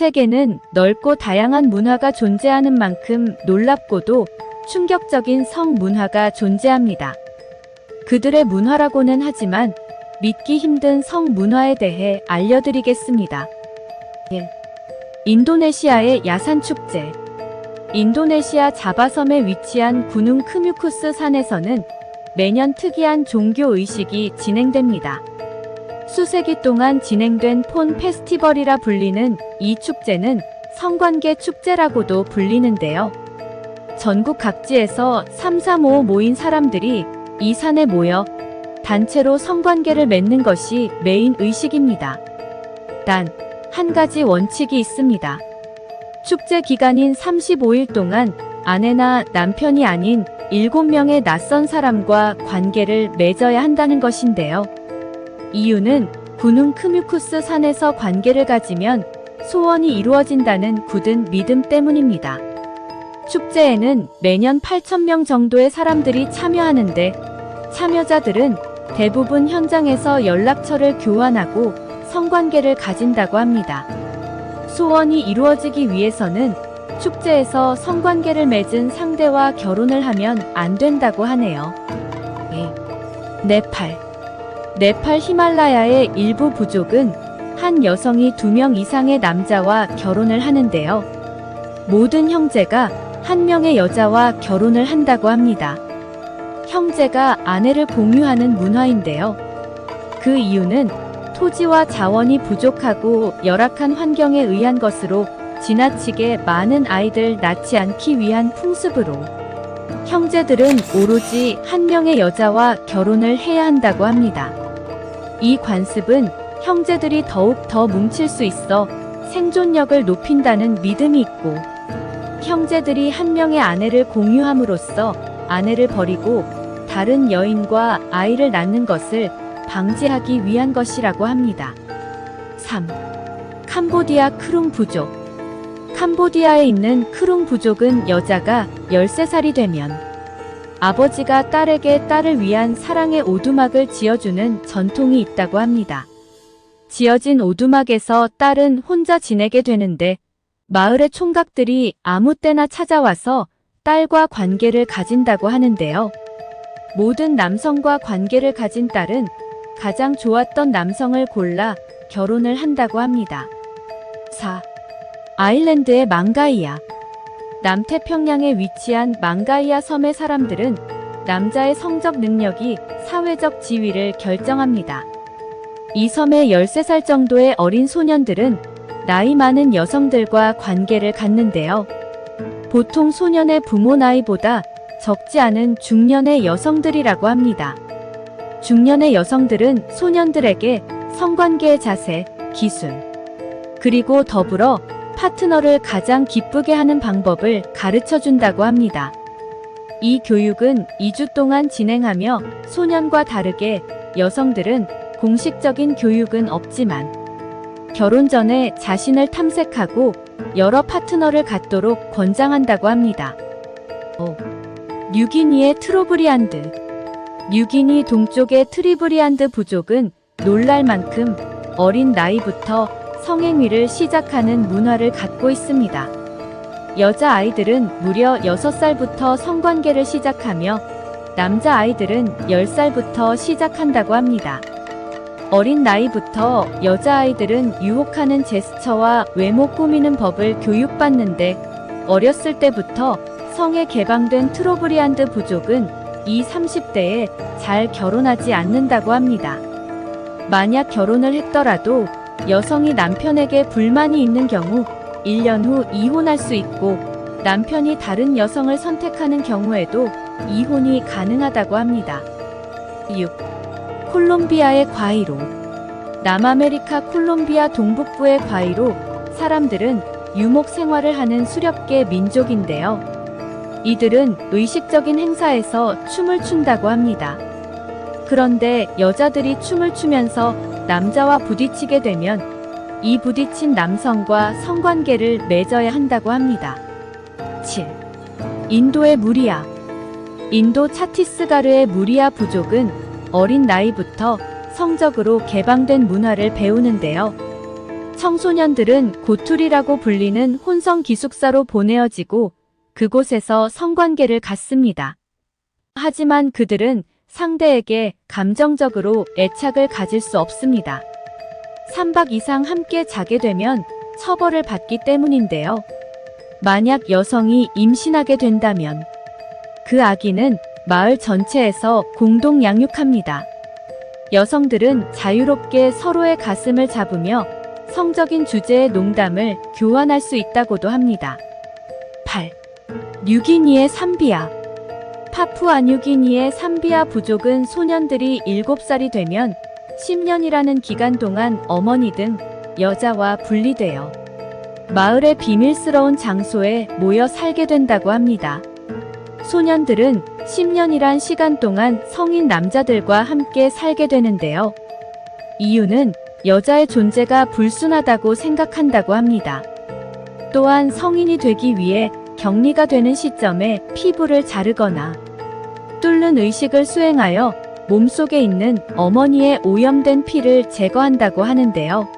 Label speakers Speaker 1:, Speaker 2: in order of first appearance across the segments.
Speaker 1: 세계는 넓고 다양한 문화가 존재하는 만큼 놀랍고도 충격적인 성 문화가 존재합니다. 그들의 문화라고는 하지만 믿기 힘든 성 문화에 대해 알려드리겠습니다. 1. 인도네시아의 야산축제. 인도네시아 자바섬에 위치한 구능 크뮤쿠스 산에서는 매년 특이한 종교의식이 진행됩니다. 수세기 동안 진행된 폰 페스티벌이라 불리는 이 축제는 성관계 축제라고도 불리는데요. 전국 각지에서 335 모인 사람들이 이 산에 모여 단체로 성관계를 맺는 것이 메인 의식입니다. 단, 한 가지 원칙이 있습니다. 축제 기간인 35일 동안 아내나 남편이 아닌 7명의 낯선 사람과 관계를 맺어야 한다는 것인데요. 이유는 구능 크뮤쿠스 산에서 관계를 가지면 소원이 이루어진다는 굳은 믿음 때문입니다. 축제에는 매년 8,000명 정도의 사람들이 참여하는데 참여자들은 대부분 현장에서 연락처를 교환하고 성관계를 가진다고 합니다. 소원이 이루어지기 위해서는 축제에서 성관계를 맺은 상대와 결혼을 하면 안 된다고 하네요. 네팔 히말라야의 일부 부족은 한 여성이 2명 이상의 남자와 결혼을 하는데요. 모든 형제가 한 명의 여자와 결혼을 한다고 합니다. 형제가 아내를 공유하는 문화인데요. 그 이유는 토지와 자원이 부족하고 열악한 환경에 의한 것으로 지나치게 많은 아이들 낳지 않기 위한 풍습으로 형제들은 오로지 한 명의 여자와 결혼을 해야 한다고 합니다. 이 관습은 형제들이 더욱 더 뭉칠 수 있어 생존력을 높인다는 믿음이 있고 형제들이 한 명의 아내를 공유함으로써 아내를 버리고 다른 여인과 아이를 낳는 것을 방지하기 위한 것이라고 합니다. 3. 캄보디아 크룽 부족. 캄보디아에 있는 크룽 부족은 여자가 13살이 되면 아버지가 딸에게 딸을 위한 사랑의 오두막을 지어주는 전통이 있다고 합니다. 지어진 오두막에서 딸은 혼자 지내게 되는데 마을의 총각들이 아무 때나 찾아와서 딸과 관계를 가진다고 하는데요. 모든 남성과 관계를 가진 딸은 가장 좋았던 남성을 골라 결혼을 한다고 합니다. 4. 아일랜드의 망가이아. 남태평양에 위치한 망가이아 섬의 사람들은 남자의 성적 능력이 사회적 지위를 결정합니다. 이 섬의 13살 정도의 어린 소년들은 나이 많은 여성들과 관계를 갖는데요. 보통 소년의 부모 나이보다 적지 않은 중년의 여성들이라고 합니다. 중년의 여성들은 소년들에게 성관계의 자세, 기술, 그리고 더불어 파트너를 가장 기쁘게 하는 방법을 가르쳐 준다고 합니다. 이 교육은 2주 동안 진행하며 소년과 다르게 여성들은 공식적인 교육은 없지만 결혼 전에 자신을 탐색하고 여러 파트너를 갖도록 권장한다고 합니다. 5. 뉴기니의 트로브리안드. 뉴기니 동쪽의 트리브리안드 부족은 놀랄 만큼 어린 나이부터 성행위를 시작하는 문화를 갖고 있습니다. 여자아이들은 무려 6살부터 성관계를 시작하며 남자아이들은 10살부터 시작한다고 합니다. 어린 나이부터 여자아이들은 유혹하는 제스처와 외모 꾸미는 법을 교육받는데 어렸을 때부터 성에 개방된 트로브리안드 부족은 30대에 잘 결혼하지 않는다고 합니다. 만약 결혼을 했더라도 여성이 남편에게 불만이 있는 경우 1년 후 이혼할 수 있고 남편이 다른 여성을 선택하는 경우에도 이혼이 가능하다고 합니다. 6. 콜롬비아의 과이로. 남아메리카 콜롬비아 동북부의 과이로 사람들은 유목 생활을 하는 수렵계 민족인데요. 이들은 의식적인 행사에서 춤을 춘다고 합니다. 그런데 여자들이 춤을 추면서 남자와 부딪히게 되면 이 부딪힌 남성과 성관계를 맺어야 한다고 합니다. 7. 인도의 무리아. 인도 차티스가르의 무리아 부족은 어린 나이부터 성적으로 개방된 문화를 배우는데요. 청소년들은 고툴이라고 불리는 혼성 기숙사로 보내어지고 그곳에서 성관계를 갖습니다. 하지만 그들은 상대에게 감정적으로 애착을 가질 수 없습니다. 3박 이상 함께 자게 되면 처벌을 받기 때문인데요. 만약 여성이 임신하게 된다면 그 아기는 마을 전체에서 공동 양육합니다. 여성들은 자유롭게 서로의 가슴을 잡으며 성적인 주제의 농담을 교환할 수 있다고도 합니다. 8. 뉴기니의 삼비아. 파푸아뉴기니의 삼비아 부족은 소년들이 7살이 되면 10년이라는 기간 동안 어머니 등 여자와 분리되어 마을의 비밀스러운 장소에 모여 살게 된다고 합니다. 소년들은 10년이란 시간 동안 성인 남자들과 함께 살게 되는데요. 이유는 여자의 존재가 불순하다고 생각한다고 합니다. 또한 성인이 되기 위해 격리가 되는 시점에 피부를 자르거나 뚫는 의식을 수행하여 몸속에 있는 어머니의 오염된 피를 제거한다고 하는데요.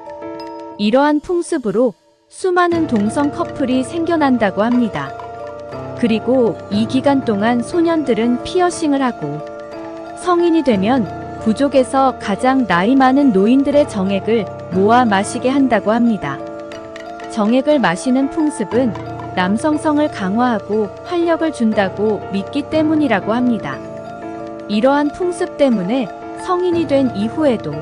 Speaker 1: 이러한 풍습으로 수많은 동성 커플이 생겨난다고 합니다. 그리고 이 기간 동안 소년들은 피어싱을 하고 성인이 되면 부족에서 가장 나이 많은 노인들의 정액을 모아 마시게 한다고 합니다. 정액을 마시는 풍습은 남성성을 강화하고 활력을 준다고 믿기 때문이라고 합니다. 이러한 풍습 때문에 성인이 된 이후에도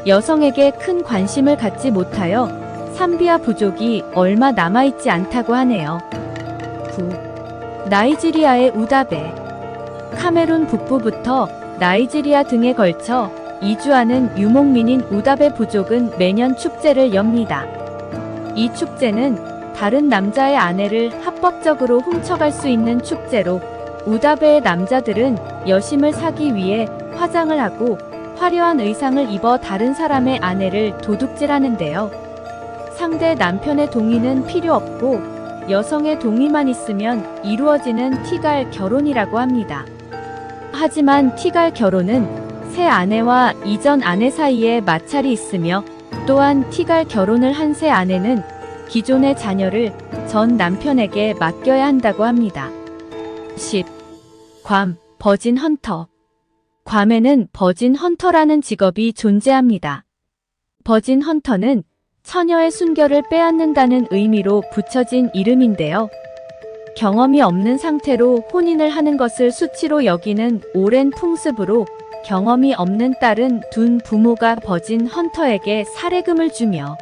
Speaker 1: 여성에게 큰 관심을 갖지 못하여 삼비아 부족이 얼마 남아있지 않다고 하네요. 9. 나이지리아의 우다베. 카메룬 북부부터 나이지리아 등에 걸쳐 이주하는 유목민인 우다베 부족은 매년 축제를 엽니다. 이 축제는 다른 남자의 아내를 합법적으로 훔쳐갈 수 있는 축제로 우다베의 남자들은 여심을 사기 위해 화장을 하고 화려한 의상을 입어 다른 사람의 아내를 도둑질하는데요. 상대 남편의 동의는 필요 없고 여성의 동의만 있으면 이루어지는 티갈 결혼이라고 합니다. 하지만 티갈 결혼은 새 아내와 이전 아내 사이에 마찰이 있으며 또한 티갈 결혼을 한 새 아내는 기존의 자녀를 전 남편에게 맡겨야 한다고 합니다. 10. 괌, 버진 헌터. 괌에는 버진 헌터라는 직업이 존재합니다. 버진 헌터는 처녀의 순결을 빼앗는다는 의미로 붙여진 이름인데요. 경험이 없는 상태로 혼인을 하는 것을 수치로 여기는 오랜 풍습으로 경험이 없는 딸은 둔 부모가 버진 헌터에게 살해금을 주며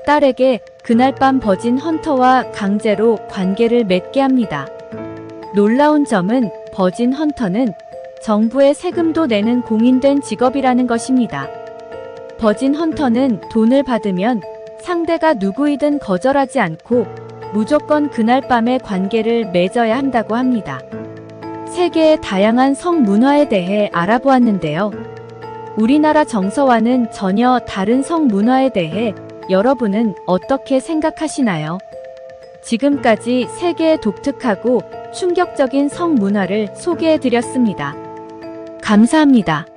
Speaker 1: 딸에게 그날 밤 버진 헌터와 강제로 관계를 맺게 합니다. 놀라운 점은 버진 헌터는 정부에 세금도 내는 공인된 직업이라는 것입니다. 버진 헌터는 돈을 받으면 상대가 누구이든 거절하지 않고 무조건 그날 밤에 관계를 맺어야 한다고 합니다. 세계의 다양한 성문화에 대해 알아보았는데요. 우리나라 정서와는 전혀 다른 성문화에 대해 여러분은 어떻게 생각하시나요? 지금까지 세계의 독특하고 충격적인 성문화를 소개해드렸습니다. 감사합니다.